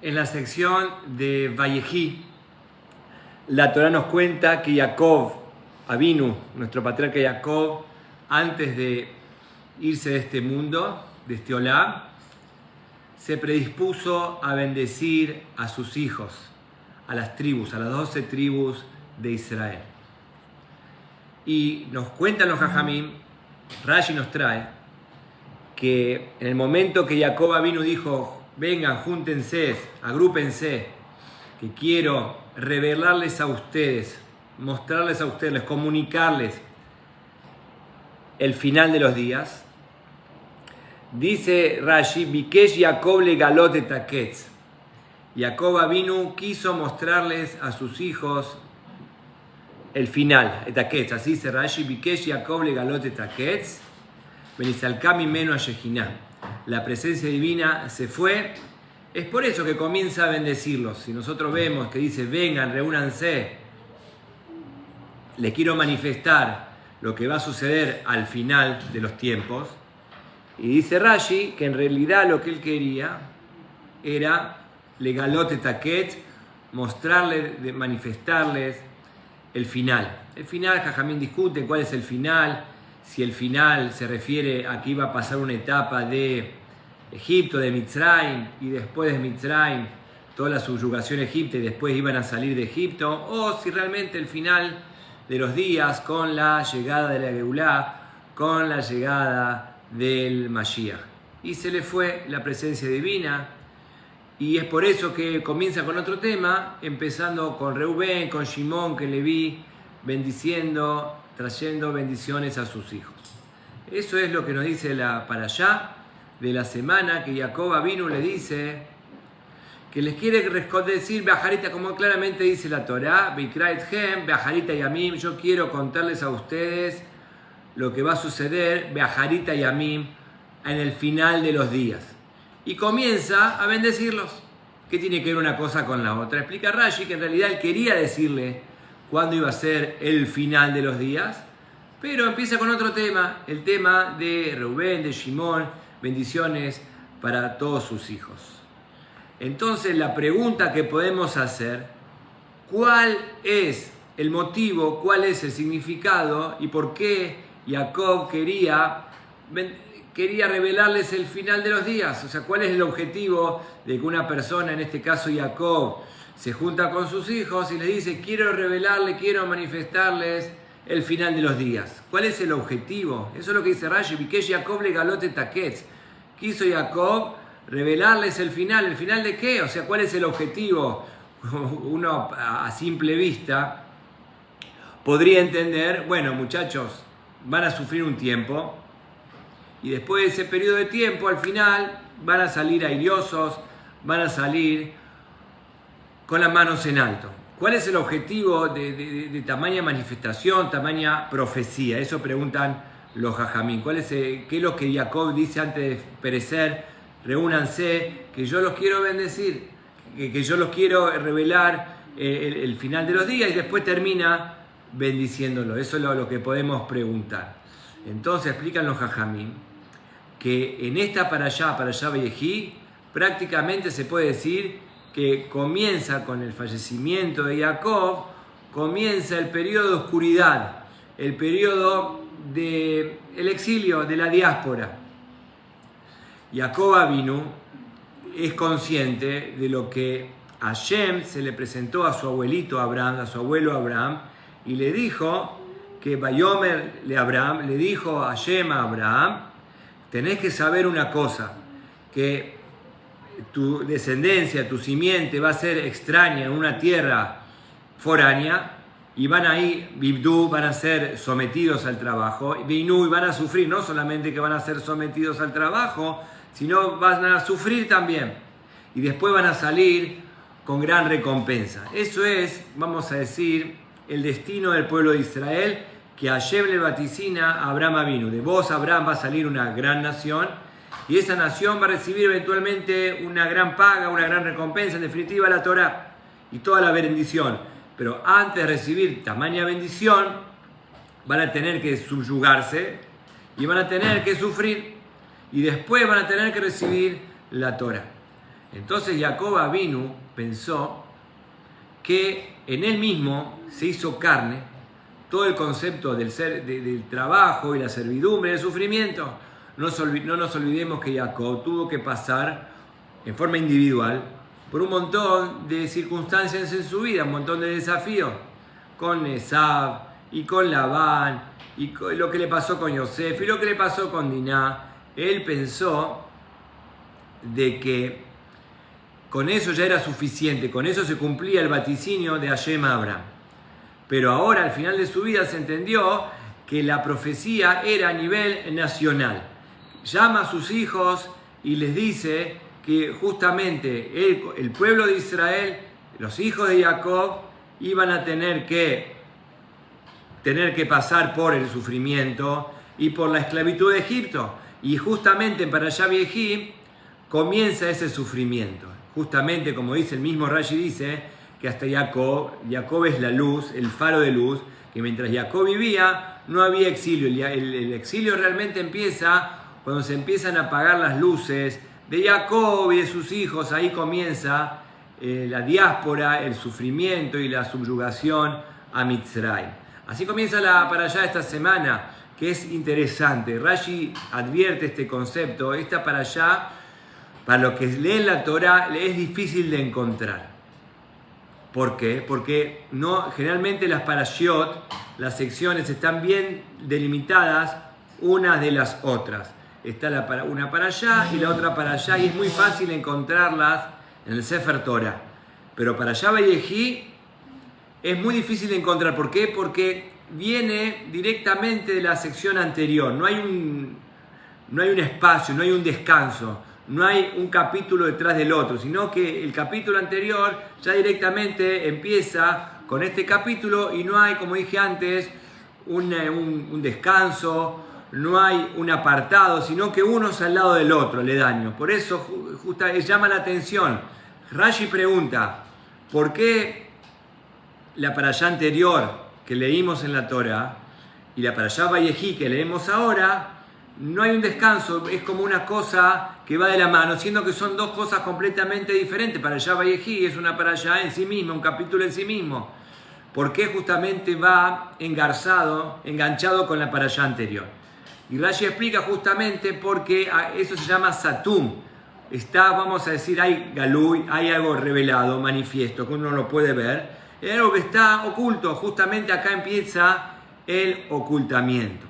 En la sección de Vayejí, la Torá nos cuenta que Jacob, Avinu, nuestro patriarca Jacob, antes de irse de este mundo, de este Olam, se predispuso a bendecir a sus hijos, a las tribus, a las 12 tribus de Israel. Y nos cuentan los Jajamim, Rashi nos trae, que en el momento que Jacob Avinu dijo, vengan, júntense, agrúpense, que quiero revelarles a ustedes, mostrarles a ustedes, comunicarles el final de los días. Dice Rashi, Bikesh Jacob le galot et haketz. Jacob Avinu quiso mostrarles a sus hijos el final, et haketz. Así dice Rashi, Bikesh Jacob le galot et haketz, venisalká mimeno a Shejiná. La presencia divina se fue. Es por eso que comienza a bendecirlos. Si nosotros vemos que dice, vengan, reúnanse, les quiero manifestar lo que va a suceder al final de los tiempos. Y dice Rashi que en realidad lo que él quería era legalot et haketz, mostrarles, manifestarles el final. El final, Jajamín discute cuál es el final, si el final se refiere a que iba a pasar una etapa de Egipto, de Mitzrayim, y después de Mitzrayim toda la subyugación egipcia y después iban a salir de Egipto, o si realmente el final de los días con la llegada de la Geulá, con la llegada del Mashiach. Y se le fue la presencia divina, y es por eso que comienza con otro tema, empezando con Reubén, con Shimón, que Leví, bendiciendo, trayendo bendiciones a sus hijos. Eso es lo que nos dice la parashá de la semana, que Jacob Avinu le dice que les quiere decir Beajarita, como claramente dice la Torá, Beikra etchem, Beajarita Yamim, yo quiero contarles a ustedes lo que va a suceder, Beajarita Yamim, en el final de los días. Y comienza a bendecirlos. ¿Qué tiene que ver una cosa con la otra? Explica Rashi que en realidad él quería decirle cuándo iba a ser el final de los días, pero empieza con otro tema, el tema de Reubén, de Shimón, bendiciones para todos sus hijos. Entonces la pregunta que podemos hacer, ¿cuál es el motivo, cuál es el significado y por qué Jacob quería revelarles el final de los días? O sea, ¿cuál es el objetivo de que una persona, en este caso Jacob, se junta con sus hijos y les dice, quiero revelarles, quiero manifestarles el final de los días? ¿Cuál es el objetivo? Eso es lo que dice Rashi, Bikesh Jacob le galot et haketz. Quiso Jacob revelarles el final de qué? O sea, ¿cuál es el objetivo? Uno a simple vista podría entender, bueno, muchachos, van a sufrir un tiempo y después de ese periodo de tiempo, al final, van a salir airiosos, van a salir con las manos en alto. ¿Cuál es el objetivo de tamaña manifestación, tamaña profecía? Eso preguntan los Jajamín. ¿Qué es lo que Jacob dice antes de perecer? Reúnanse, que yo los quiero bendecir, que yo los quiero revelar el final de los días, y después termina bendiciéndolo. Eso es lo que podemos preguntar. Entonces explican los Jajamín que en esta parashá Vayejí, prácticamente se puede decir que comienza con el fallecimiento de Jacob, comienza el periodo de oscuridad, el periodo del exilio, de la diáspora. Jacob Avinu es consciente de lo que Hashem se le presentó a su abuelito Abraham, a su abuelo Abraham, y le dijo que Bayomer le Abraham, le dijo a Hashem a Abraham, tenés que saber una cosa, que tu descendencia, tu simiente va a ser extraña en una tierra foránea y van a ir, Bibdú, van a ser sometidos al trabajo, Binu, y van a sufrir, no solamente que van a ser sometidos al trabajo, sino van a sufrir también. Y después van a salir con gran recompensa. Eso es, vamos a decir, el destino del pueblo de Israel, que Hashem le vaticina a Abraham Avinu. De vos, Abraham, va a salir una gran nación, y esa nación va a recibir eventualmente una gran paga, una gran recompensa, en definitiva la Torá y toda la bendición. Pero antes de recibir tamaña bendición, van a tener que subyugarse y van a tener que sufrir, y después van a tener que recibir la Torá. Entonces Jacob Avinu pensó que en él mismo se hizo carne todo el concepto del trabajo y la servidumbre, del sufrimiento. No nos olvidemos que Jacob tuvo que pasar en forma individual por un montón de circunstancias en su vida, un montón de desafíos, con Esab y con Labán, y con lo que le pasó con Yosef y lo que le pasó con Diná. Él pensó de que con eso ya era suficiente, con eso se cumplía el vaticinio de Hashem a Abraham. Pero ahora, al final de su vida, se entendió que la profecía era a nivel nacional. Llama a sus hijos y les dice que justamente el pueblo de Israel, los hijos de Jacob, iban a tener que pasar por el sufrimiento y por la esclavitud de Egipto. Y justamente en Parashá Vayehí comienza ese sufrimiento. Justamente, como dice el mismo Rashi, dice que hasta Jacob es la luz, el faro de luz, que mientras Jacob vivía no había exilio. El exilio realmente empieza cuando se empiezan a apagar las luces de Jacob y de sus hijos. Ahí comienza la diáspora, el sufrimiento y la subyugación a Mitzrayim. Así comienza la parashá esta semana, que es interesante. Rashi advierte este concepto. Esta parashá, para los que leen la Torah, es difícil de encontrar. ¿Por qué? Porque generalmente las parashiot, las secciones, están bien delimitadas unas de las otras. Está una para allá y la otra para allá, y es muy fácil encontrarlas en el Sefer Torah. Pero para allá Vayehí es muy difícil de encontrar. ¿Por qué? Porque viene directamente de la sección anterior. No hay un espacio, no hay un descanso. No hay un capítulo detrás del otro, sino que el capítulo anterior ya directamente empieza con este capítulo y no hay, como dije antes, un descanso, no hay un apartado, sino que uno es al lado del otro, aledaño. Por eso llama la atención. Rashi pregunta, ¿por qué la parashá anterior que leímos en la Torah y la parashá Vayehí que leemos ahora, no hay un descanso? Es como una cosa que va de la mano, siendo que son dos cosas completamente diferentes. Parashá Vayehí es una parashá en sí misma, un capítulo en sí mismo. ¿Por qué justamente va enganchado con la parashá anterior? Y Rashi explica justamente porque eso se llama Satum. Vamos a decir, hay Galui, hay algo revelado, manifiesto, que uno lo puede ver. Es algo que está oculto. Justamente acá empieza el ocultamiento.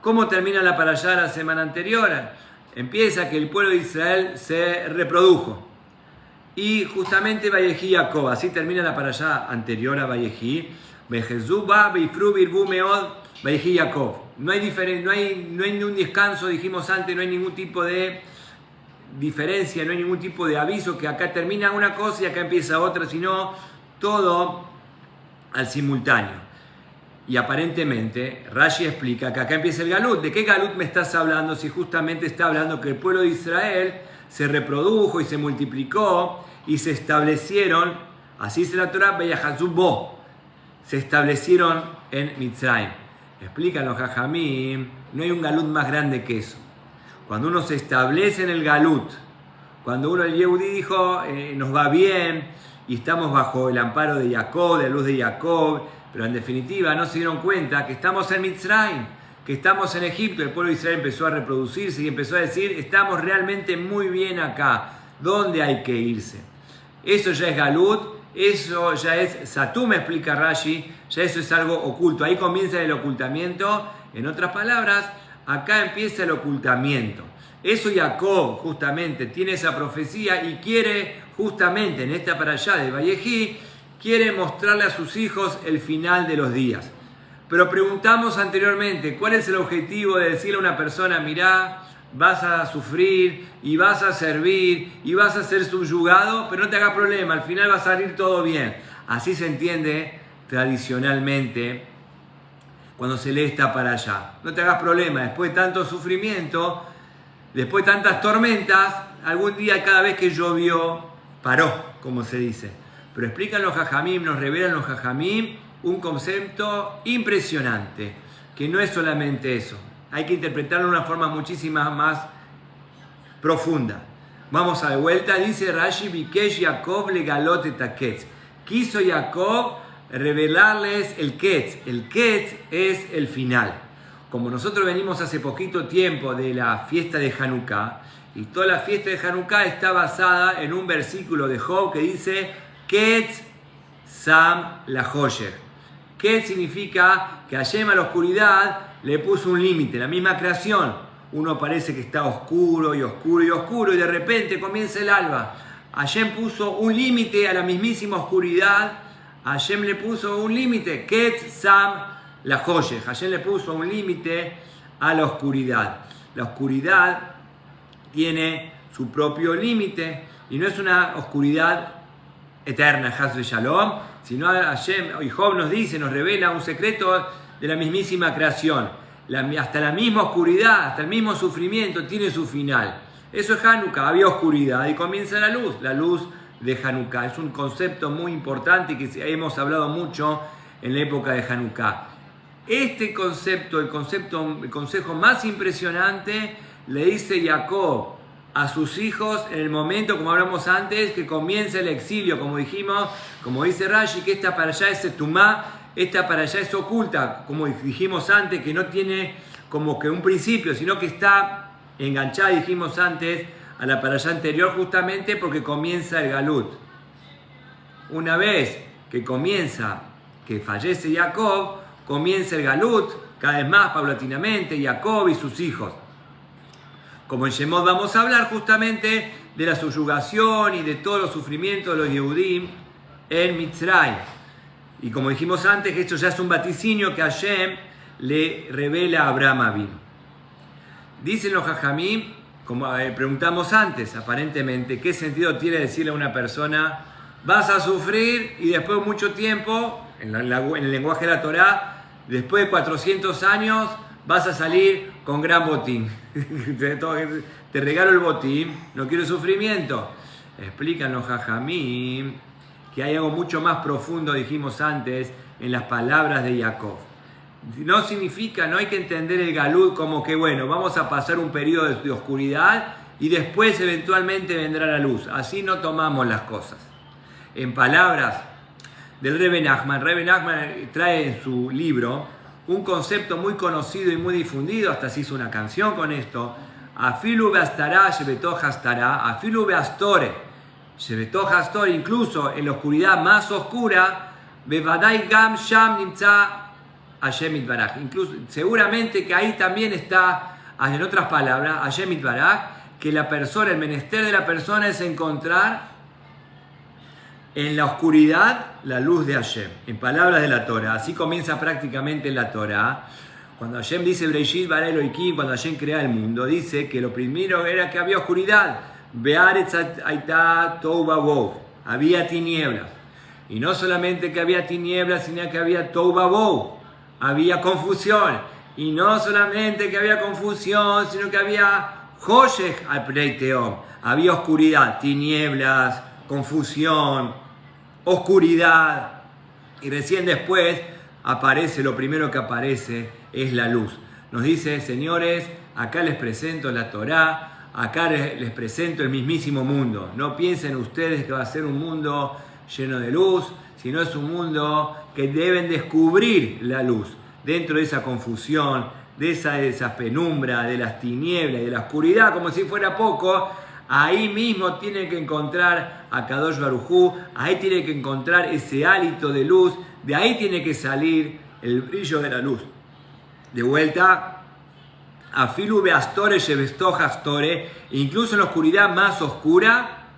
¿Cómo termina la parashá la semana anterior? Empieza que el pueblo de Israel se reprodujo. Y justamente Vayehí Jacob, así termina la parashá anterior a Vayehí. Vejezú ba beifru birbu meod Vayehí Jacob. No hay ningún descanso, dijimos antes, no hay ningún tipo de diferencia, no hay ningún tipo de aviso que acá termina una cosa y acá empieza otra, sino todo al simultáneo. Y aparentemente Rashi explica que acá empieza el Galut. ¿De qué Galut me estás hablando? Si justamente está hablando que el pueblo de Israel se reprodujo y se multiplicó y se establecieron, así dice la Torah, Beyahazubó, se establecieron en Mitzrayim. Explican los Jajamim, no hay un Galut más grande que eso. Cuando uno se establece en el Galut, cuando el Yehudí dijo, nos va bien y estamos bajo el amparo de Jacob, de la luz de Jacob, pero en definitiva no se dieron cuenta que estamos en Mitzrayim, que estamos en Egipto. El pueblo de Israel empezó a reproducirse y empezó a decir, estamos realmente muy bien acá, ¿dónde hay que irse? Eso ya es Galut, eso ya es Satum, explica Rashi, ya eso es algo oculto. Ahí comienza el ocultamiento. En otras palabras, acá empieza el ocultamiento. Eso Jacob justamente tiene esa profecía y quiere justamente en esta parashá de Vayehí, quiere mostrarle a sus hijos el final de los días. Pero preguntamos anteriormente, ¿cuál es el objetivo de decirle a una persona, mirá, vas a sufrir y vas a servir y vas a ser subyugado, pero no te hagas problema, al final va a salir todo bien? Así se entiende tradicionalmente cuando se lee esta parashá. No te hagas problema, después de tanto sufrimiento, después de tantas tormentas, algún día cada vez que llovió, paró, como se dice. Pero explican los Jajamim, nos revelan los Jajamim un concepto impresionante, que no es solamente eso. Hay que interpretarlo de una forma muchísimo más profunda. Vamos a de vuelta, dice Rashi, Bikesh Yaakov legalot et haketz. Quiso Jacob revelarles el ketz. El ketz es el final. Como nosotros venimos hace poquito tiempo de la fiesta de Hanukkah, y toda la fiesta de Hanukkah está basada en un versículo de Job que dice Ketz Sam Lahoshech. Ketz significa que Hashem a la oscuridad le puso un límite, la misma creación. Uno parece que está oscuro y oscuro y oscuro y de repente comienza el alba. Hashem puso un límite a la mismísima oscuridad. Hashem le puso un límite. Ketz Sam Lahoshech. Hashem le puso un límite a la oscuridad. La oscuridad tiene su propio límite y no es una oscuridad eterna, Haz Shalom, sino Hashem, y Job nos dice, nos revela un secreto de la mismísima creación. Hasta la misma oscuridad, hasta el mismo sufrimiento tiene su final. Eso es Hanukkah, había oscuridad y comienza la luz de Hanukkah. Es un concepto muy importante y que hemos hablado mucho en la época de Hanukkah. Este concepto, el consejo más impresionante, le dice Jacob a sus hijos en el momento, como hablamos antes, que comienza el exilio, como dijimos, como dice Rashi, que esta para allá es tumá, esta para allá es oculta, como dijimos antes, que no tiene como que un principio, sino que está enganchada, dijimos antes, a la para allá anterior, justamente porque comienza el galut. Una vez que fallece Jacob, comienza el galut, cada vez más paulatinamente, Jacob y sus hijos. Como en Shemot vamos a hablar justamente de la subyugación y de todos los sufrimientos de los Yehudim en Mitzrayim. Y como dijimos antes, que esto ya es un vaticinio que Hashem le revela a Abraham Avinu. Dicen los Jajamim, como preguntamos antes, aparentemente, ¿qué sentido tiene decirle a una persona, vas a sufrir y después de mucho tiempo, en el lenguaje de la Torá, después de 400 años, vas a salir con gran botín? Te regalo el botín, no quiero sufrimiento. Explican los Jajamim que hay algo mucho más profundo, dijimos antes, en las palabras de Jacob. No significa, no hay que entender el galut como que, bueno, vamos a pasar un periodo de oscuridad y después eventualmente vendrá la luz. Así no tomamos las cosas. En palabras del Rebbe Nachman trae en su libro un concepto muy conocido y muy difundido, hasta se hizo una canción con esto. Afilu beastará, shebetoch hastará, afilu beastore, shebetoch hastore, incluso en la oscuridad más oscura, bevadai gam sham nimtza Hashem Yitbaraj. Incluso, seguramente que ahí también está, en otras palabras, Hashem Yitbaraj, que la persona, el menester de la persona es encontrar en la oscuridad la luz de Hashem, en palabras de la Torah. Así comienza prácticamente la Torah. Cuando Hashem dice Breishit bara Elokim, cuando Hashem crea el mundo, dice que lo primero era que había oscuridad. Be'aretz hayta tohu vavohu, había tinieblas. Y no solamente que había tinieblas, sino que había tohu vavohu, había confusión. Y no solamente que había confusión, sino que había Hoshech al Pnei Tehom, había oscuridad, tinieblas, confusión, oscuridad, y recién después aparece, lo primero que aparece es la luz. Nos dice, señores, acá les presento la Torá, acá les presento el mismísimo mundo. No piensen ustedes que va a ser un mundo lleno de luz, sino es un mundo que deben descubrir la luz dentro de esa confusión, de esa penumbra, de las tinieblas, de la oscuridad, como si fuera poco. Ahí mismo tienen que encontrar a Kadosh Baruj Hu, ahí tienen que encontrar ese hálito de luz, de ahí tiene que salir el brillo de la luz. De vuelta, Afilu beastore shebetoch hastore, incluso en la oscuridad más oscura,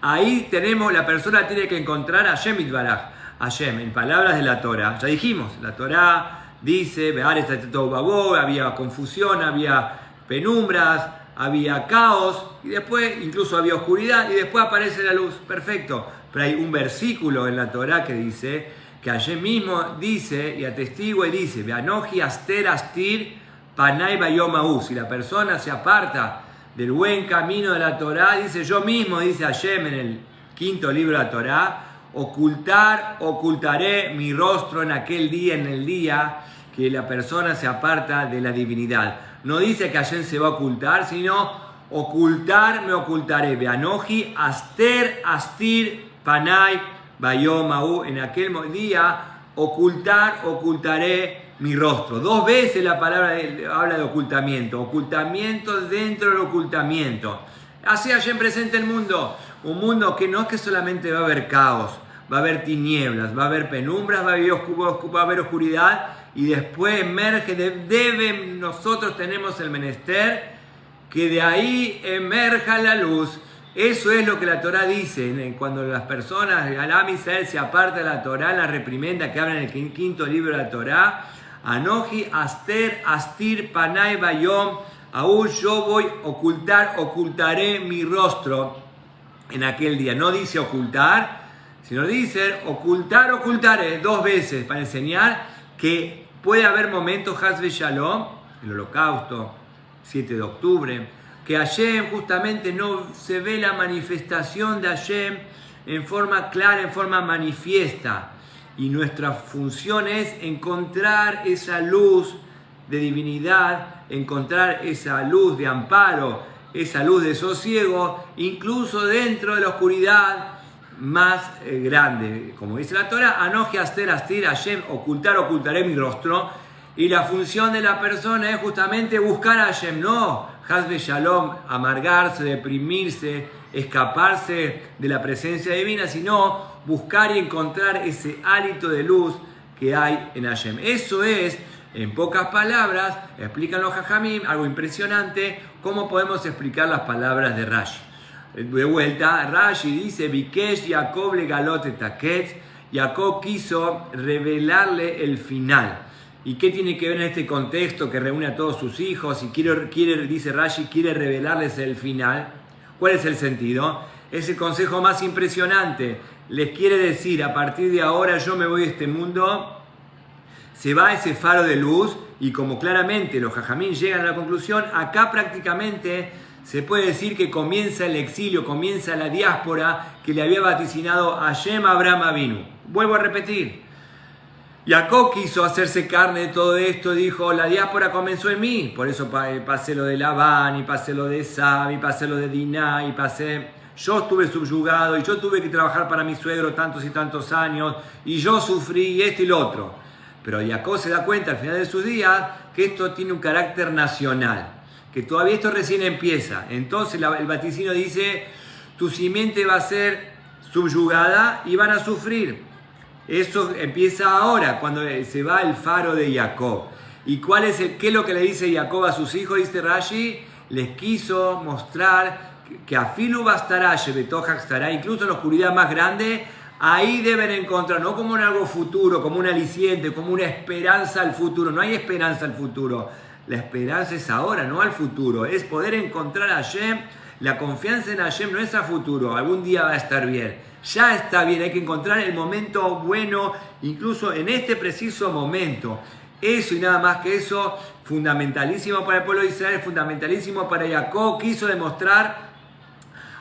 ahí la persona tiene que encontrar a Hashem Yitbaraj, Hashem, en palabras de la Torah. Ya dijimos, la Torah dice, había confusión, había penumbras, había caos, y después incluso había oscuridad, y después aparece la luz. Perfecto. Pero hay un versículo en la Torá que dice, que ayer mismo dice, y atestigua y dice, Veanoji aster astir panay bayom ahu. Si la persona se aparta del buen camino de la Torá, dice yo mismo, dice Hashem en el 5º libro de la Torá, ocultaré mi rostro en aquel día, en el día que la persona se aparta de la divinidad. No dice que Hashem se va a ocultar, sino ocultar me ocultaré. Veanoji, aster, astir, panay, bayom, aú. En aquel día, ocultar, ocultaré mi rostro. 2 veces la palabra habla de ocultamiento. Ocultamiento dentro del ocultamiento. Así Hashem presenta el mundo. Un mundo que no es que solamente va a haber caos, va a haber tinieblas, va a haber penumbras, va a haber oscuridad y después emerge, nosotros tenemos el menester que de ahí emerja la luz. Eso es lo que la Torá dice. Cuando las personas, Am Israel se aparta de la Torá, la reprimenda que habla en el 5.º libro de la Torá, Anoji, Aster, Astir, Panay, Bayom, aún yo voy a ocultaré mi rostro en aquel día. No dice ocultar, sino dice ocultaré 2 veces para enseñar que puede haber momentos, Haz Shalom, el holocausto, 7 de octubre, que Hashem justamente no se ve la manifestación de Hashem en forma clara, en forma manifiesta. Y nuestra función es encontrar esa luz de divinidad, encontrar esa luz de amparo, esa luz de sosiego, incluso dentro de la oscuridad más grande. Como dice la Torah, Anoji, Aster, Astir, Hashem, ocultaré mi rostro. Y la función de la persona es justamente buscar a Hashem, no Haz Shalom, amargarse, deprimirse, escaparse de la presencia divina, sino buscar y encontrar ese hálito de luz que hay en Hashem. Eso es, en pocas palabras, explican los Jajamim, algo impresionante, cómo podemos explicar las palabras de Rashi. De vuelta, Rashi dice, Bikesh Jacob le galote taketz, Jacob quiso revelarle el final. ¿Y qué tiene que ver en este contexto que reúne a todos sus hijos? Y dice Rashi, quiere revelarles el final. ¿Cuál es el sentido? Es el consejo más impresionante. Les quiere decir, a partir de ahora yo me voy de este mundo, se va ese faro de luz, y como claramente los Jajamín llegan a la conclusión, acá prácticamente se puede decir que comienza el exilio, comienza la diáspora que le había vaticinado a Hashem Abraham Avinu. Vuelvo a repetir. Jacob quiso hacerse carne de todo esto, dijo, la diáspora comenzó en mí, por eso pasé lo de Labán, y pasé lo de Esab, y pasé lo de Diná, yo estuve subyugado, y yo tuve que trabajar para mi suegro tantos y tantos años, y yo sufrí esto y lo otro. Pero Jacob se da cuenta al final de sus días que esto tiene un carácter nacional, que todavía esto recién empieza. Entonces el vaticinio dice, tu simiente va a ser subyugada y van a sufrir. Eso empieza ahora, cuando se va el faro de Jacob. ¿Y qué es lo que le dice Jacob a sus hijos? Dice Rashi, les quiso mostrar que afilu bastará, estará, incluso en la oscuridad más grande, ahí deben encontrar, no como en algo futuro, como un aliciente, como una esperanza al futuro. No hay esperanza al futuro. La esperanza es ahora, no al futuro. Es poder encontrar a Hashem. La confianza en Hashem no es a futuro. Algún día va a estar bien. Ya está bien, hay que encontrar el momento bueno, incluso en este preciso momento. Eso y nada más que eso, fundamentalísimo para el pueblo de Israel, fundamentalísimo para Jacob. Quiso demostrar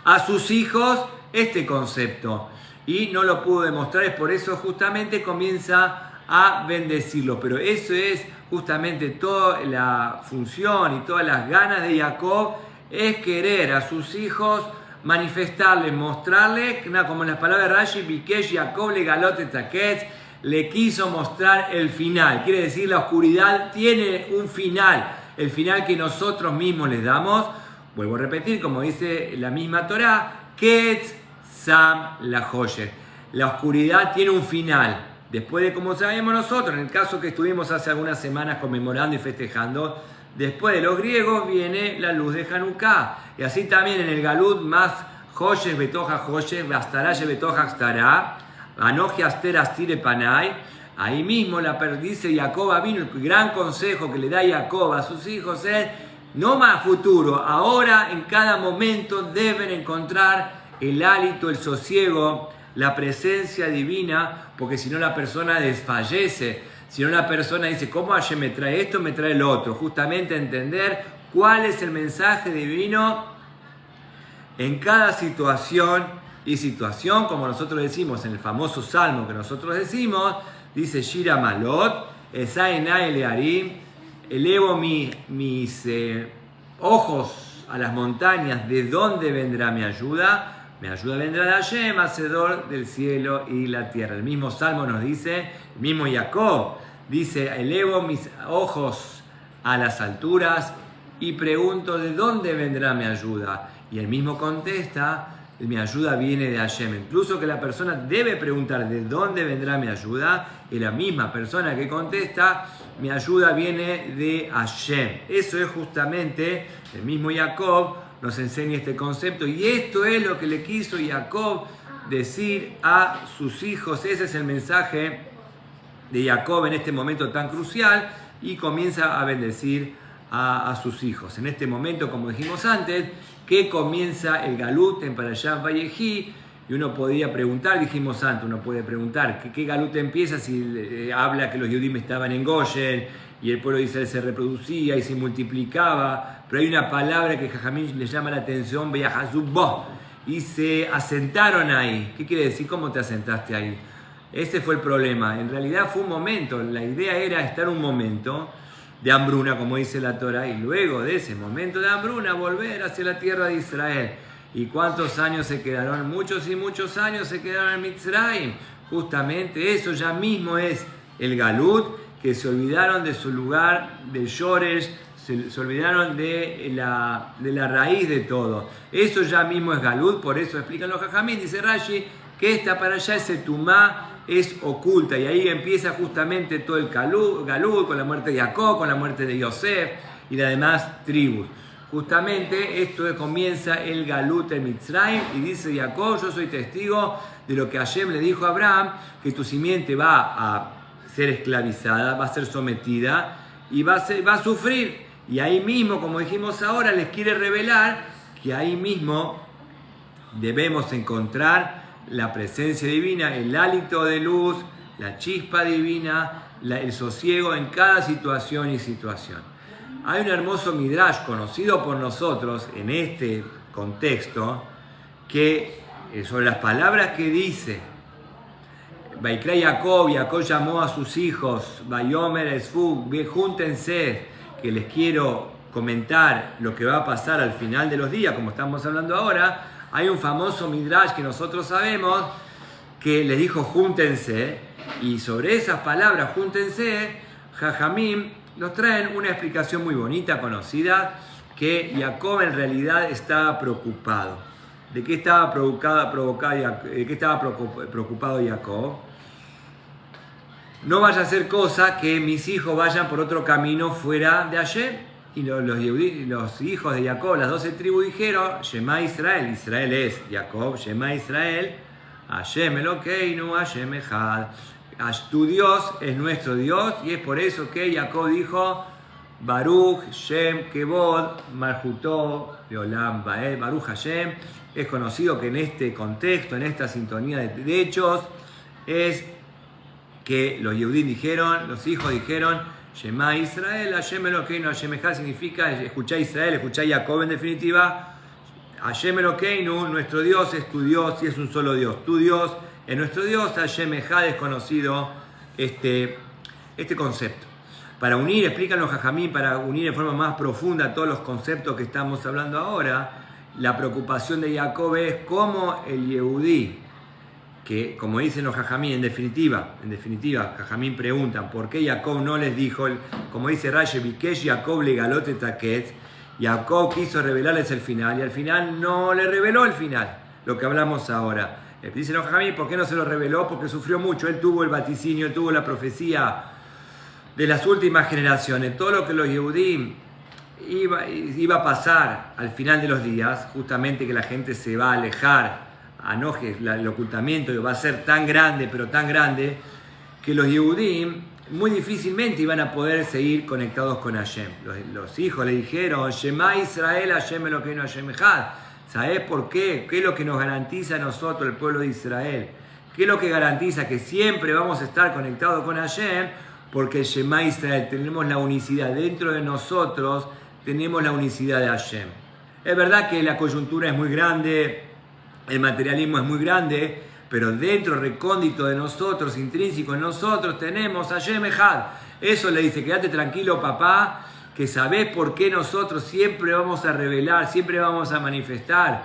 a sus hijos este concepto y no lo pudo demostrar, es por eso justamente comienza a bendecirlo. Pero eso es justamente toda la función y todas las ganas de Jacob, es querer a sus hijos manifestarle, mostrarle, como en las palabras de Rashi, Bikesh Jacob le galote taketz, le quiso mostrar el final. Quiere decir, la oscuridad tiene un final, el final que nosotros mismos les damos. Vuelvo a repetir, como dice la misma Torá, Ketz Sam la Joye. La oscuridad tiene un final. Después de, como sabemos nosotros, en el caso que estuvimos hace algunas semanas conmemorando y festejando, después de los griegos viene la luz de Hanukkah. Y así también en el Galut más Joyes Betoja Joyes, Bastaraye Betoja Astará, Anoji Aster Astire Panay. Ahí mismo dice Jacob vino el gran consejo que le da Jacob a sus hijos es, no más futuro, ahora en cada momento deben encontrar el hálito, el sosiego, la presencia divina, porque si no la persona desfallece. Si no la persona dice, ¿cómo Hashem me trae esto, me trae lo otro? Justamente entender cuál es el mensaje divino en cada situación y situación, como nosotros decimos en el famoso salmo que nosotros decimos, dice Shira Malot, Esaenai Learim, elevo mis ojos a las montañas, ¿de dónde vendrá mi ayuda? Mi ayuda vendrá de Hashem, hacedor del cielo y la tierra. El mismo Salmo nos dice, el mismo Jacob dice, elevo mis ojos a las alturas y pregunto, ¿de dónde vendrá mi ayuda? Y él mismo contesta, mi ayuda viene de Hashem. Incluso que la persona debe preguntar, ¿de dónde vendrá mi ayuda? Y la misma persona que contesta, mi ayuda viene de Hashem. Eso es justamente, el mismo Jacob nos enseña este concepto, y esto es lo que le quiso Jacob decir a sus hijos. Ese es el mensaje de Jacob en este momento tan crucial, y comienza a bendecir a sus hijos. En este momento, como dijimos antes, que comienza el Galut en Parashat Vayehi, y uno podía preguntar, dijimos antes, uno puede preguntar, ¿qué Galut empieza si habla que los Yehudim estaban en Goshen, y el pueblo de Israel se reproducía y se multiplicaba? Pero hay una palabra que Jajamín le llama la atención, Beyahazubbo, y se asentaron ahí. ¿Qué quiere decir? ¿Cómo te asentaste ahí? Ese fue el problema. En realidad fue un momento, la idea era estar un momento de hambruna, como dice la Torah, y luego de ese momento de hambruna volver hacia la tierra de Israel. ¿Y cuántos años se quedaron? Muchos y muchos años se quedaron en Mitzrayim. Justamente eso ya mismo es el Galut, que se olvidaron de su lugar, del Shoresh, se olvidaron de la raíz de todo. Eso ya mismo es Galut, por eso explican los Jajamín, dice Rashi, que esta para allá, ese Tumá, es oculta, y ahí empieza justamente todo el Galut, con la muerte de Jacob, con la muerte de Yosef y las demás tribus. Justamente esto comienza el Galut en Mitzrayim, y dice Jacob, yo soy testigo de lo que Hashem le dijo a Abraham, que tu simiente va a ser esclavizada, va a ser sometida y va a sufrir. Y ahí mismo, como dijimos ahora, les quiere revelar que ahí mismo debemos encontrar la presencia divina, el hálito de luz, la chispa divina, el sosiego en cada situación y situación. Hay un hermoso midrash conocido por nosotros en este contexto, que sobre las palabras que dice Vaikra Jacob, Jacob llamó a sus hijos, Vayomer Esfug, júntense, que les quiero comentar lo que va a pasar al final de los días, como estamos hablando ahora. Hay un famoso midrash que nosotros sabemos, que les dijo júntense, y sobre esas palabras júntense, Jajamim nos traen una explicación muy bonita, conocida, que Jacob en realidad estaba preocupado. ¿De qué estaba preocupado Jacob? No vaya a ser cosa que mis hijos vayan por otro camino fuera de Hashem. Y los hijos de Jacob, las 12 tribus, dijeron, Shema Israel, Israel es Jacob, Shema Israel, Hashem Elokeinu, Hashem Echad. Tu Dios es nuestro Dios, y es por eso que Jacob dijo, Baruch Shem Kevod Malchutó Leolam Vaed. Baruch Hashem. Es conocido que en este contexto, en esta sintonía de hechos, es que los Yehudim dijeron, los hijos dijeron, Shema Israel, Hashem Elokeinu, Hashem Echad, significa escuchá Israel, escuchá Jacob en definitiva, Hashem Elokeinu, nuestro Dios es tu Dios y es un solo Dios. Tu Dios es nuestro Dios, Hashem Echad, es conocido este concepto. Para unir, explican los Jajamín, para unir en forma más profunda todos los conceptos que estamos hablando ahora, la preocupación de Jacob es cómo el Yehudí, que como dicen los Jajamín, en definitiva, Jajamín preguntan, ¿por qué Jacob no les dijo, como dice Rashi, Bikesh Jacob le galote taquet, Jacob quiso revelarles el final, y al final no le reveló el final, lo que hablamos ahora. Dicen los Jajamín, ¿por qué no se lo reveló? Porque sufrió mucho, él tuvo el vaticinio, él tuvo la profecía de las últimas generaciones, todo lo que los Yehudim iba a pasar al final de los días, justamente que la gente se va a alejar, el ocultamiento va a ser tan grande, pero tan grande, que los Yehudim muy difícilmente iban a poder seguir conectados con Hashem. Los hijos le dijeron, Shema Israel, Hashem Elokeinu, Hashem Echad. ¿Sabés por qué? ¿Qué es lo que nos garantiza a nosotros, el pueblo de Israel? ¿Qué es lo que garantiza que siempre vamos a estar conectados con Hashem? Porque el Shema Israel, tenemos la unicidad dentro de nosotros, tenemos la unicidad de Hashem. Es verdad que la coyuntura es muy grande, el materialismo es muy grande, pero dentro, recóndito de nosotros, intrínseco en nosotros, tenemos Hashem Echad. Eso le dice, quédate tranquilo papá, que sabés por qué nosotros siempre vamos a revelar, siempre vamos a manifestar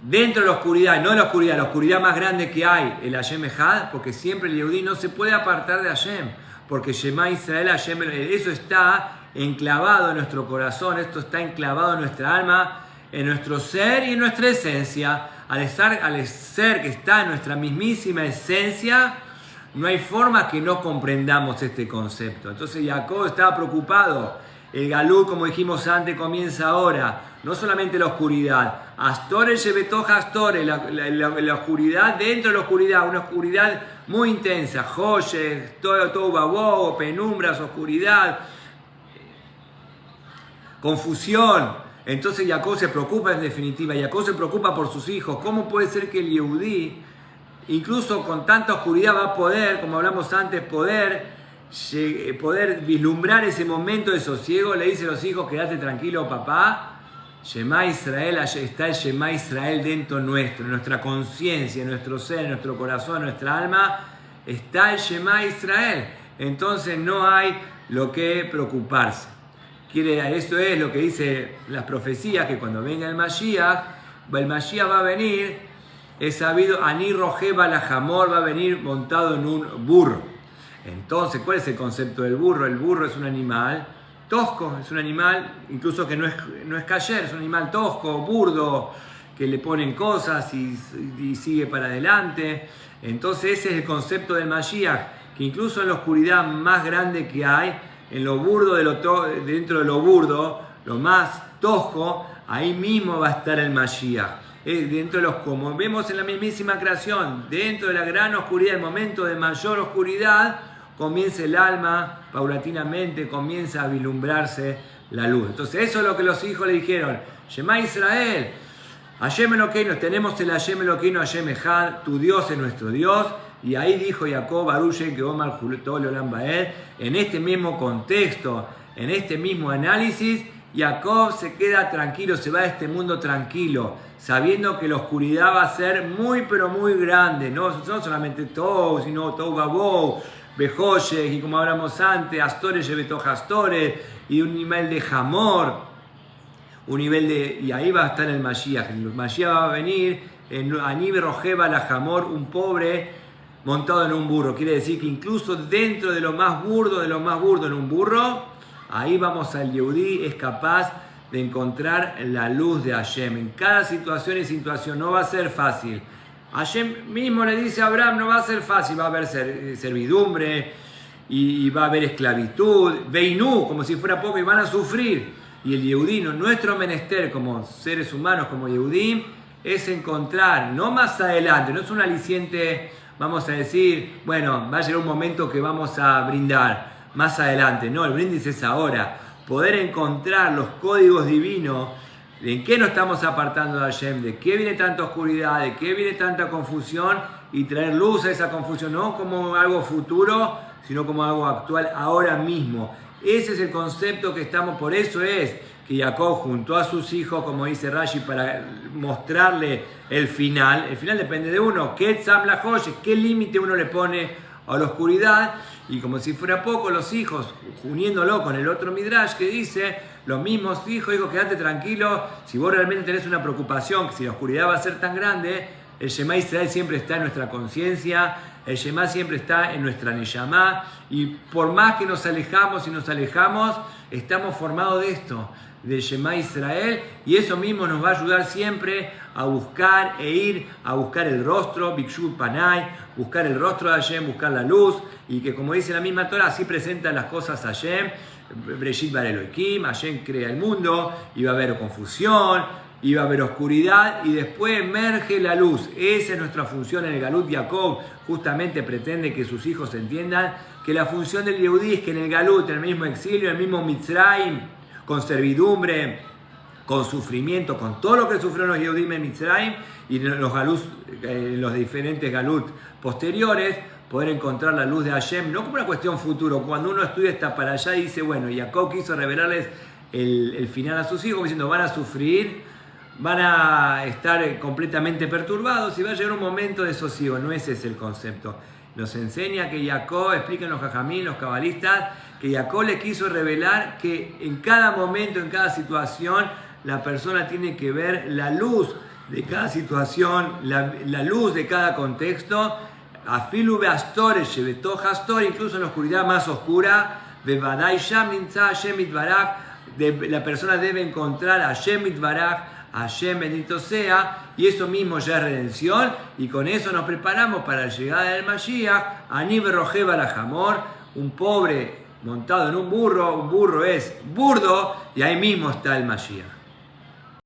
dentro de la oscuridad, no la oscuridad más grande que hay, el Hashem Echad, porque siempre el Yehudí no se puede apartar de Hashem, porque Shema Israel, Hashem, eso está enclavado en nuestro corazón, esto está enclavado en nuestra alma, en nuestro ser y en nuestra esencia. Al ser que está en nuestra mismísima esencia, no hay forma que no comprendamos este concepto. Entonces Jacob estaba preocupado. El Galut, como dijimos antes, comienza ahora. No solamente la oscuridad. Astore Shebetoja Astore, la oscuridad dentro de la oscuridad, una oscuridad muy intensa. Joshe, todo babó, penumbras, oscuridad, confusión. Entonces Jacob se preocupa en definitiva. Jacob se preocupa por sus hijos. ¿Cómo puede ser que el Yehudí, incluso con tanta oscuridad, va a poder, como hablamos antes, poder vislumbrar ese momento de sosiego? Le dice a los hijos: quédate tranquilo, papá. Shema Israel, está el Shema Israel dentro nuestro, en nuestra conciencia, en nuestro ser, en nuestro corazón, en nuestra alma. Está el Shema Israel. Entonces no hay lo que preocuparse. Eso es lo que dice las profecías, que cuando venga el Mashiach va a venir, es sabido, Ani Rojeba la Jamor, va a venir montado en un burro. Entonces, ¿cuál es el concepto del burro? El burro es un animal tosco, es un animal incluso que no es kasher, es un animal tosco, burdo, que le ponen cosas y sigue para adelante. Entonces ese es el concepto del Mashiach, que incluso en la oscuridad más grande que hay, en lo burdo dentro de lo burdo, lo más tosco, ahí mismo va a estar el Mashiach. Dentro de como vemos en la mismísima creación, dentro de la gran oscuridad, el momento de mayor oscuridad, comienza el alma, paulatinamente comienza a vislumbrarse la luz. Entonces eso es lo que los hijos le dijeron: Shema Israel, Hashem Elokeinu, tenemos el Hashem Elokeinu, Hashem Echad, tu Dios es nuestro Dios. Y ahí dijo Jacob, Baruch que Omar Julitol Olam Baed, en este mismo contexto, en este mismo análisis, Jacob se queda tranquilo, se va de este mundo tranquilo, sabiendo que la oscuridad va a ser muy pero muy grande, no solamente Tou, sino Tou Babou, Bejoye, y como hablamos antes, Astore Shebetoch Astore, y un nivel de Jamor, y ahí va a estar el Mashiach. El Mashiach va a venir en Anibe Rojeba la Jamor, un pobre montado en un burro. Quiere decir que incluso dentro de lo más burdo en un burro, ahí vamos al Yehudí, es capaz de encontrar la luz de Hashem. En cada situación y situación no va a ser fácil. Hashem mismo le dice a Abraham: no va a ser fácil, va a haber servidumbre y va a haber esclavitud, Veinú, como si fuera poco, y van a sufrir. Y el Yehudí, nuestro menester como seres humanos, como Yehudí, es encontrar, no más adelante, no es un aliciente, vamos a decir, bueno, va a llegar un momento que vamos a brindar más adelante. No, el brindis es ahora. Poder encontrar los códigos divinos, de en qué nos estamos apartando de Hashem, de qué viene tanta oscuridad, de qué viene tanta confusión, y traer luz a esa confusión, no como algo futuro, sino como algo actual ahora mismo. Ese es el concepto que estamos, por eso es que Jacob juntó a sus hijos, como dice Rashi, para mostrarle el final. El final depende de uno. ¿Qué límite uno le pone a la oscuridad? Y como si fuera poco, los hijos, uniéndolo con el otro Midrash que dice, los mismos hijos, quédate tranquilo, si vos realmente tenés una preocupación, que si la oscuridad va a ser tan grande, el Shema Israel siempre está en nuestra conciencia, el Shema siempre está en nuestra Neyamá, y por más que nos alejamos y nos alejamos, estamos formados de esto, del Shema Israel, y eso mismo nos va a ayudar siempre a buscar e ir a buscar el rostro, Bikshut Panay, buscar el rostro de Hashem, buscar la luz, y que como dice la misma Torah, así presenta las cosas a Hashem, Breshit Bar Elohim, Hashem crea el mundo, y va a haber confusión, y va a haber oscuridad, y después emerge la luz. Esa es nuestra función en el Galut. Jacob justamente pretende que sus hijos entiendan que la función del Yehudí es que en el Galut, en el mismo exilio, en el mismo Mitzrayim, con servidumbre, con sufrimiento, con todo lo que sufrieron los Yehudim en Mitzrayim y en los diferentes Galut posteriores, poder encontrar la luz de Hashem, no como una cuestión futuro. Cuando uno estudia está para allá y dice, bueno, Jacob quiso revelarles el final a sus hijos, diciendo, van a sufrir, van a estar completamente perturbados y va a llegar un momento de sosiego. No ese es el concepto. nos enseña que Jacob, explican los jajamín, los cabalistas, que Jacob le quiso revelar que en cada momento, en cada situación, la persona tiene que ver la luz de cada situación, la luz de cada contexto, afilu beastor, shebeto hastor, incluso en la oscuridad más oscura, bevadai sham nimtza Hashem itbaraj, la persona debe encontrar a Hashem itbaraj, Hashem bendito sea, y eso mismo ya es redención, y con eso nos preparamos para la llegada del Mashiach, ani berroje barajamor, un pobre montado en un burro es burdo, y ahí mismo está el Mashiach.